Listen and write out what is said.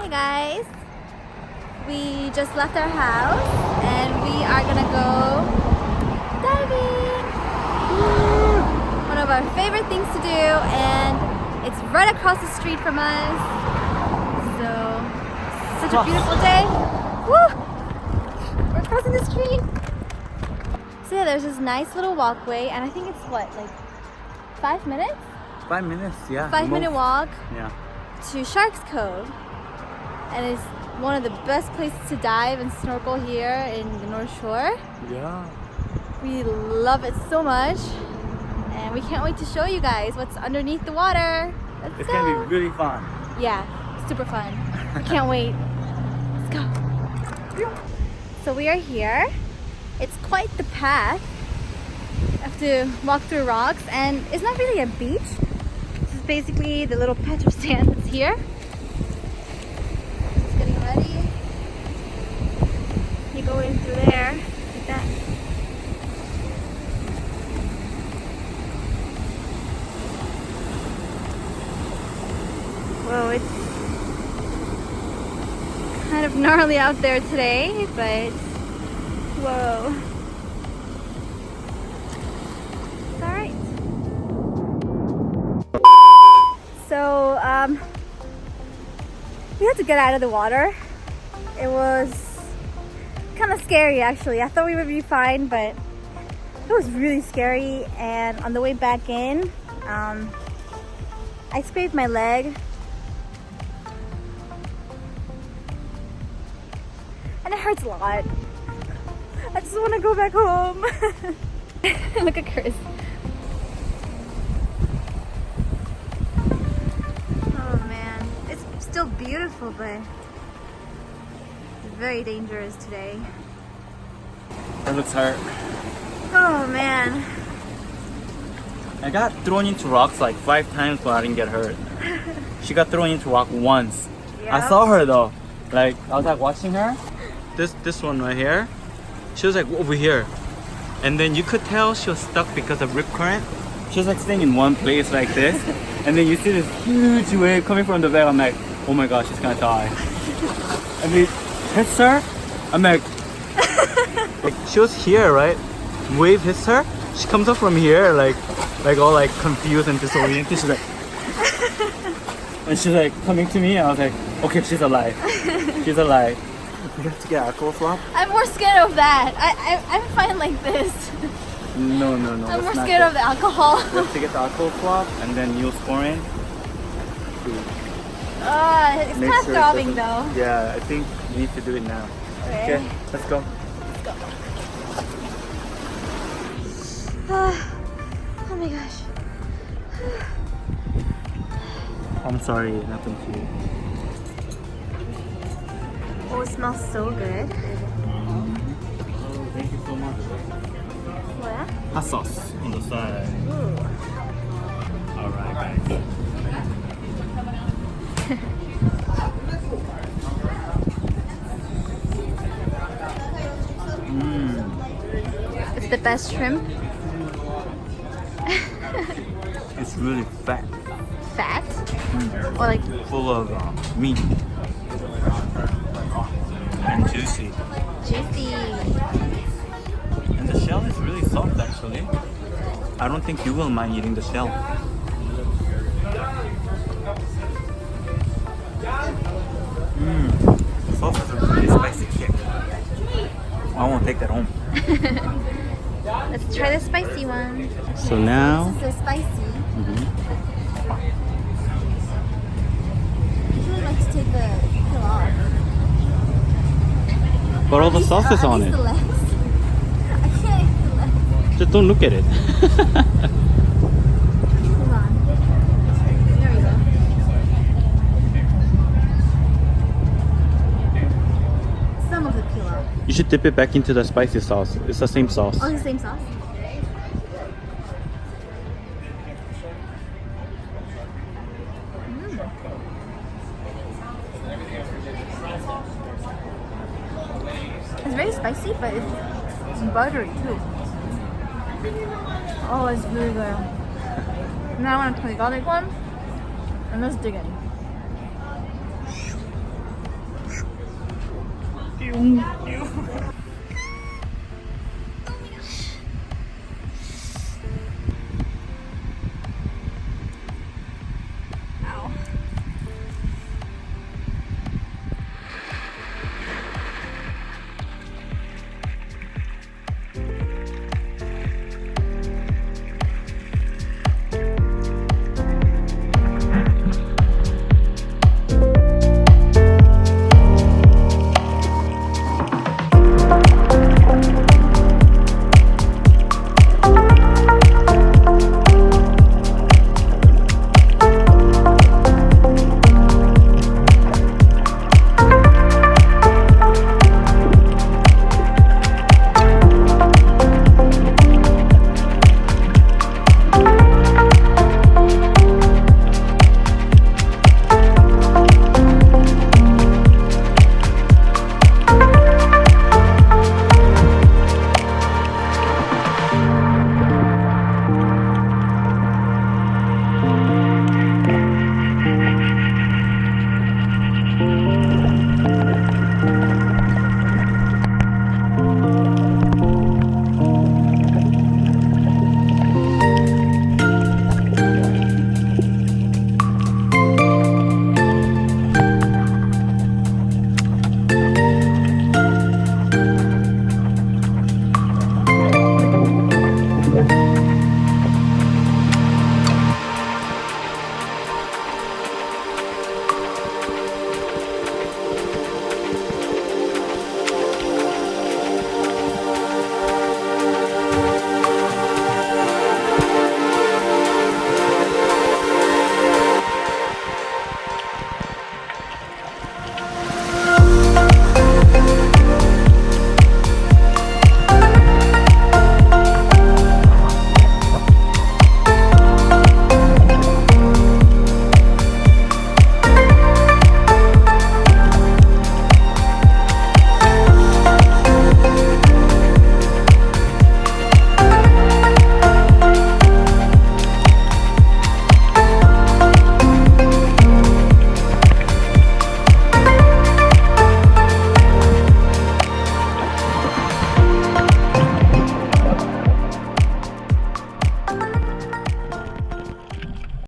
Hey guys, we just left our house and we are gonna go diving. One of our favorite things to do, and it's right across the street from us. So, such a beautiful day. Woo! We're crossing the street. So yeah, there's this nice little walkway, and I think it's what, like 5 minutes? 5 minutes, yeah. 5-minute walk Yeah. to Shark's Cove. And it's one of the best places to dive and snorkel here in the North Shore. Yeah. We love it so much, and we can't wait to show you guys what's underneath the water. Let's It's go. gonna be really fun. Yeah, super fun. We can't wait. Let's go. So we are here. It's quite the path. You have to walk through rocks, and it's not really a beach. This is basically the little patch of sand that's here. Just getting ready. You go in through there, like that. Whoa, it's kind of gnarly out there today, but whoa. It's alright. So, we had to get out of the water. It was kind of scary actually. I thought we would be fine, but it was really scary. And on the way back in, I scraped my leg. And it hurts a lot. I just want to go back home. Look at Chris. Oh man, it's still beautiful, but it's very dangerous today. That looks hurt. Oh man. I got thrown into rocks like 5 times, but I didn't get hurt. She got thrown into rock once. I Yep. saw her though. Like I was like watching her. This one right here. She was like over here. And then you could tell she was stuck because of rip current. She was like staying in one place like this. And then you see this huge wave coming from the back. I'm like, oh my gosh, she's gonna die. And we hits her. I'm like she was here, right? Wave hits her. She comes up from here, like all like confused and disoriented. She's like, and she's like coming to me. And I was like, okay, she's alive. She's alive. We have to get alcohol swab. I'm more scared of that. I'm fine like this. No. I'm more scared of the alcohol. We have to get the alcohol swab and then Neosporin. It's kind of throbbing though. Yeah, I think we need to do it now. Okay. Okay, let's go. Oh my gosh. I'm sorry, nothing to you. Oh, it smells so good. Thank you so much. What? Hot sauce on the side. Ooh. Alright, guys. It's the best shrimp. It's really fat. Fat? Or like Full of meat. And juicy. juicy. And the shell is really soft actually. I don't think you will mind eating the shell. The sauce is a really spicy kick. I won't take that home. Let's try the spicy one. So now, This is so spicy. I usually like to take the peel off. but all the These- sauce is are on these it. the legs? I can't eat the legs. Just don't look at it. Hold on. There we go. Some of it peel off. You should dip it back into the spicy sauce. It's the same sauce. Oh, the same sauce? It's very spicy, but it's buttery too. Oh, it's really good. Now I want to try the garlic one, and let's dig in. Thank you.